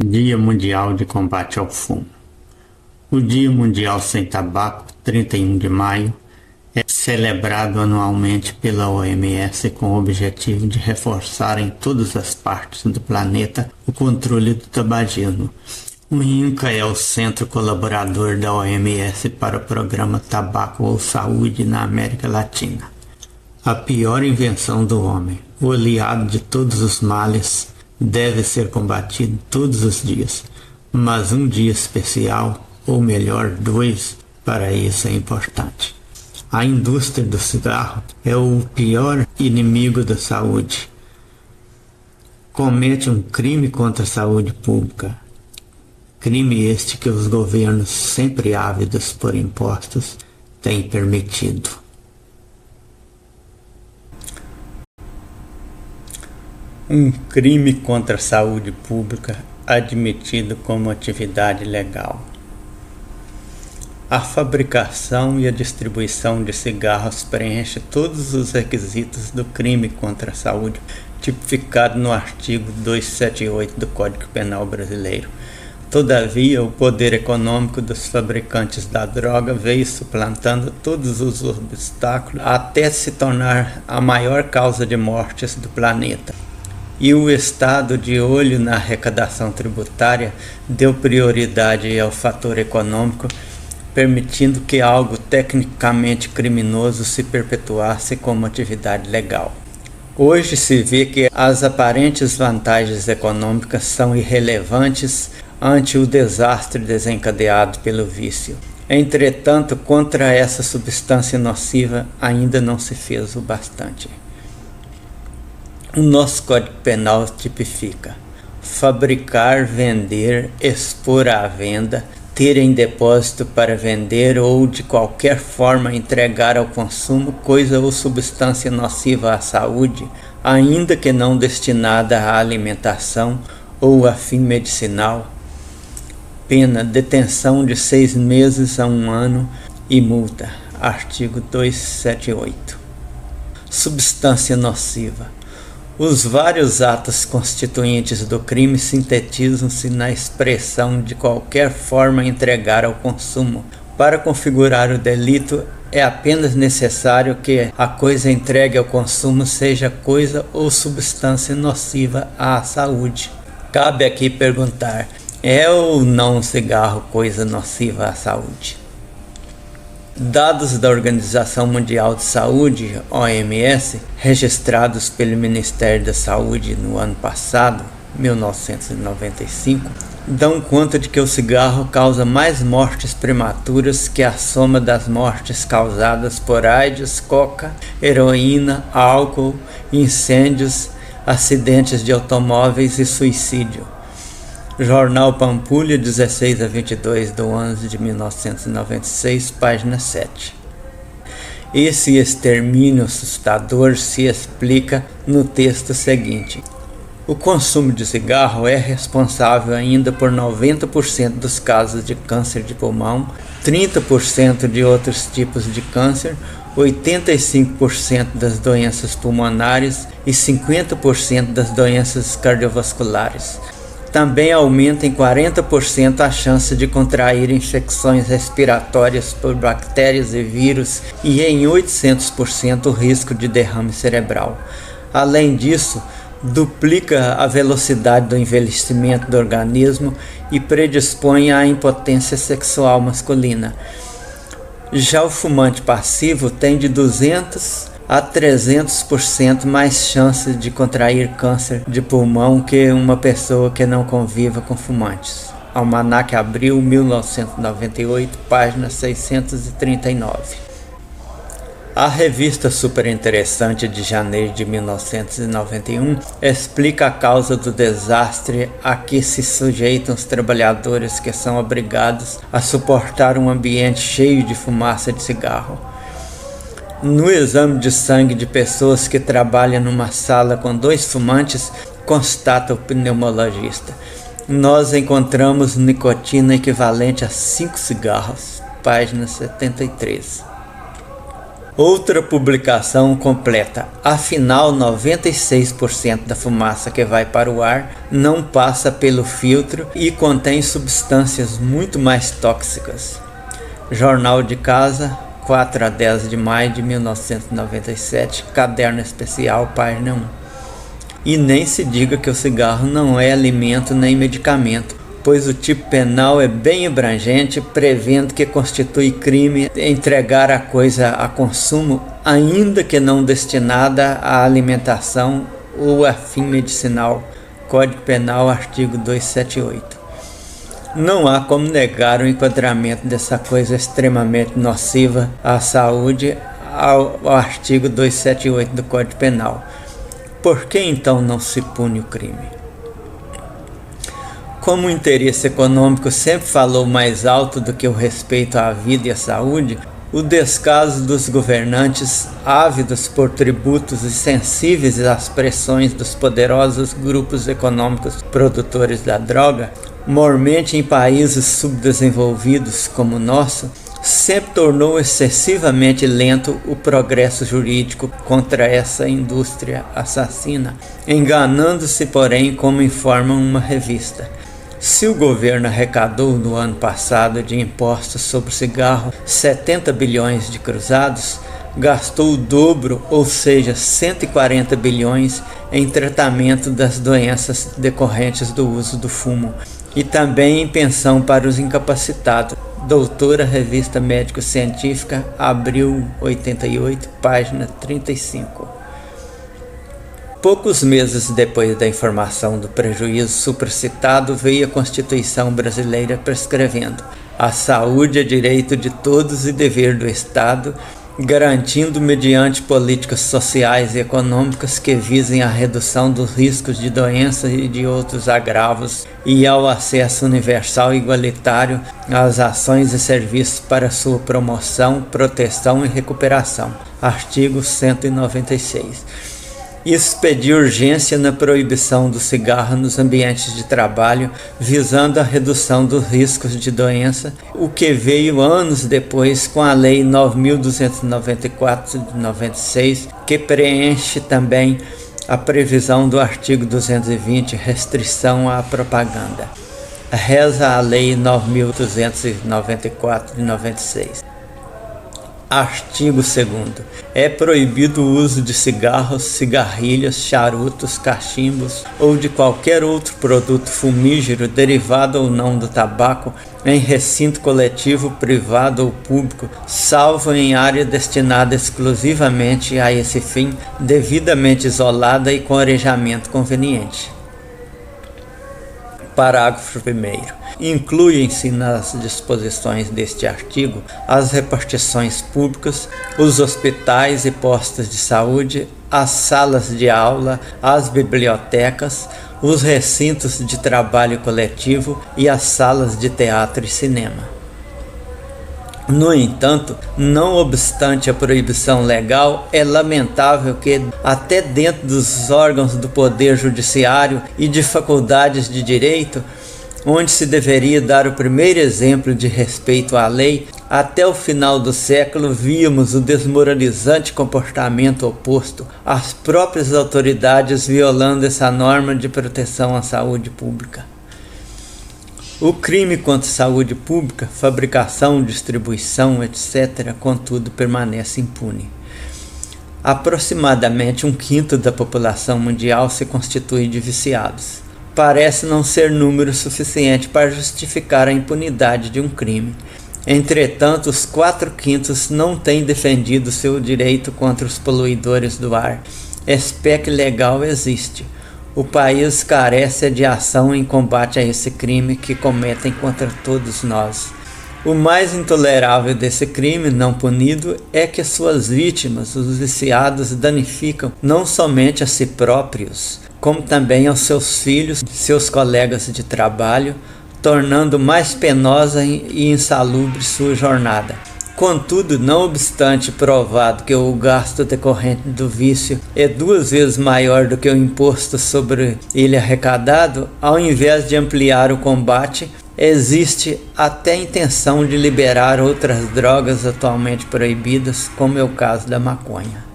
Dia Mundial de Combate ao Fumo. O Dia Mundial Sem Tabaco, 31 de maio, é celebrado anualmente pela OMS com o objetivo de reforçar em todas as partes do planeta o controle do tabagismo. O INCA é o centro colaborador da OMS para o programa Tabaco ou Saúde na América Latina. A pior invenção do homem, o aliado de todos os males, deve ser combatido todos os dias, mas um dia especial, ou melhor, 2, para isso é importante. A indústria do cigarro é o pior inimigo da saúde. Comete um crime contra a saúde pública. Crime este que os governos, sempre ávidos por impostos, têm permitido. Um crime contra a saúde pública admitido como atividade legal. A fabricação e a distribuição de cigarros preenche todos os requisitos do crime contra a saúde, tipificado no artigo 278 do Código Penal brasileiro. Todavia, o poder econômico dos fabricantes da droga veio suplantando todos os obstáculos até se tornar a maior causa de mortes do planeta. E o Estado, de olho na arrecadação tributária, deu prioridade ao fator econômico, permitindo que algo tecnicamente criminoso se perpetuasse como atividade legal. Hoje se vê que as aparentes vantagens econômicas são irrelevantes ante o desastre desencadeado pelo vício. Entretanto, contra essa substância nociva ainda não se fez o bastante. O nosso Código Penal tipifica: fabricar, vender, expor à venda, ter em depósito para vender ou de qualquer forma entregar ao consumo coisa ou substância nociva à saúde, ainda que não destinada à alimentação ou a fim medicinal. Pena: detenção de 6 meses a 1 ano e multa. Artigo 278. Substância nociva. Os vários atos constituintes do crime sintetizam-se na expressão de qualquer forma entregar ao consumo. Para configurar o delito, é apenas necessário que a coisa entregue ao consumo seja coisa ou substância nociva à saúde. Cabe aqui perguntar: é ou não um cigarro coisa nociva à saúde? Dados da Organização Mundial de Saúde, OMS, registrados pelo Ministério da Saúde no ano passado, 1995, dão conta de que o cigarro causa mais mortes prematuras que a soma das mortes causadas por AIDS, coca, heroína, álcool, incêndios, acidentes de automóveis e suicídio. Jornal Pampulha, 16 a 22 de 11 de 1996, página 7. Esse extermínio assustador se explica no texto seguinte: o consumo de cigarro é responsável ainda por 90% dos casos de câncer de pulmão, 30% de outros tipos de câncer, 85% das doenças pulmonares e 50% das doenças cardiovasculares. Também aumenta em 40% a chance de contrair infecções respiratórias por bactérias e vírus e em 800% o risco de derrame cerebral. Além disso, duplica a velocidade do envelhecimento do organismo e predispõe à impotência sexual masculina. Já o fumante passivo tem de 200 a 300% mais chance de contrair câncer de pulmão que uma pessoa que não conviva com fumantes. Almanac Abril, 1998, página 639. A revista Super Interessante de janeiro de 1991 explica a causa do desastre a que se sujeitam os trabalhadores que são obrigados a suportar um ambiente cheio de fumaça de cigarro. No exame de sangue de pessoas que trabalham numa sala com 2 fumantes, constata o pneumologista: nós encontramos nicotina equivalente a 5 cigarros. Página 73. Outra publicação completa: afinal 96% da fumaça que vai para o ar não passa pelo filtro e contém substâncias muito mais tóxicas. Jornal de Casa, 4 a 10 de maio de 1997, caderno especial, página 1. E nem se diga que o cigarro não é alimento nem medicamento, pois o tipo penal é bem abrangente, prevendo que constitui crime entregar a coisa a consumo, ainda que não destinada à alimentação ou a fim medicinal. Código Penal, artigo 278. Não há como negar o enquadramento dessa coisa extremamente nociva à saúde ao artigo 278 do Código Penal. Por que então não se pune o crime? Como o interesse econômico sempre falou mais alto do que o respeito à vida e à saúde, o descaso dos governantes, ávidos por tributos e sensíveis às pressões dos poderosos grupos econômicos produtores da droga, mormente em países subdesenvolvidos como o nosso, sempre tornou excessivamente lento o progresso jurídico contra essa indústria assassina, enganando-se, porém, como informa uma revista. Se o governo arrecadou no ano passado de impostos sobre o cigarro 70 bilhões de cruzados, gastou o dobro, ou seja, 140 bilhões em tratamento das doenças decorrentes do uso do fumo e também em pensão para os incapacitados. Doutora, Revista Médico-Científica, abril 88, página 35. Poucos meses depois da informação do prejuízo supracitado, veio a Constituição brasileira prescrevendo: a saúde é direito de todos e dever do Estado, garantindo mediante políticas sociais e econômicas que visem a redução dos riscos de doenças e de outros agravos e ao acesso universal e igualitário às ações e serviços para sua promoção, proteção e recuperação. Artigo 196. Isso pediu urgência na proibição do cigarro nos ambientes de trabalho, visando a redução dos riscos de doença, o que veio anos depois com a Lei 9.294 de 96, que preenche também a previsão do artigo 220, restrição à propaganda. Reza a Lei 9.294 de 96. Artigo 2º. É proibido o uso de cigarros, cigarrilhas, charutos, cachimbos ou de qualquer outro produto fumígero derivado ou não do tabaco em recinto coletivo, privado ou público, salvo em área destinada exclusivamente a esse fim, devidamente isolada e com arejamento conveniente. Parágrafo 1º. Incluem-se nas disposições deste artigo as repartições públicas, os hospitais e postos de saúde, as salas de aula, as bibliotecas, os recintos de trabalho coletivo e as salas de teatro e cinema. No entanto, não obstante a proibição legal, é lamentável que, até dentro dos órgãos do Poder Judiciário e de faculdades de direito, onde se deveria dar o primeiro exemplo de respeito à lei, até o final do século víamos o desmoralizante comportamento oposto, às próprias autoridades violando essa norma de proteção à saúde pública. O crime contra a saúde pública, fabricação, distribuição, etc., contudo, permanece impune. Aproximadamente 1/5 da população mundial se constitui de viciados. Parece não ser número suficiente para justificar a impunidade de um crime. Entretanto, os 4/5 não têm defendido seu direito contra os poluidores do ar. Espécie legal existe. O país carece de ação em combate a esse crime que cometem contra todos nós. O mais intolerável desse crime não punido é que suas vítimas, os viciados, danificam não somente a si próprios, como também aos seus filhos, seus colegas de trabalho, tornando mais penosa e insalubre sua jornada. Contudo, não obstante provado que o gasto decorrente do vício é 2 vezes maior do que o imposto sobre ele arrecadado, ao invés de ampliar o combate, Existe até intenção de liberar outras drogas atualmente proibidas, como é o caso da maconha.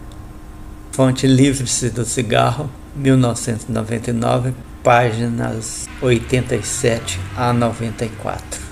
Fonte Livre-se do Cigarro, 1999, páginas 87 a 94.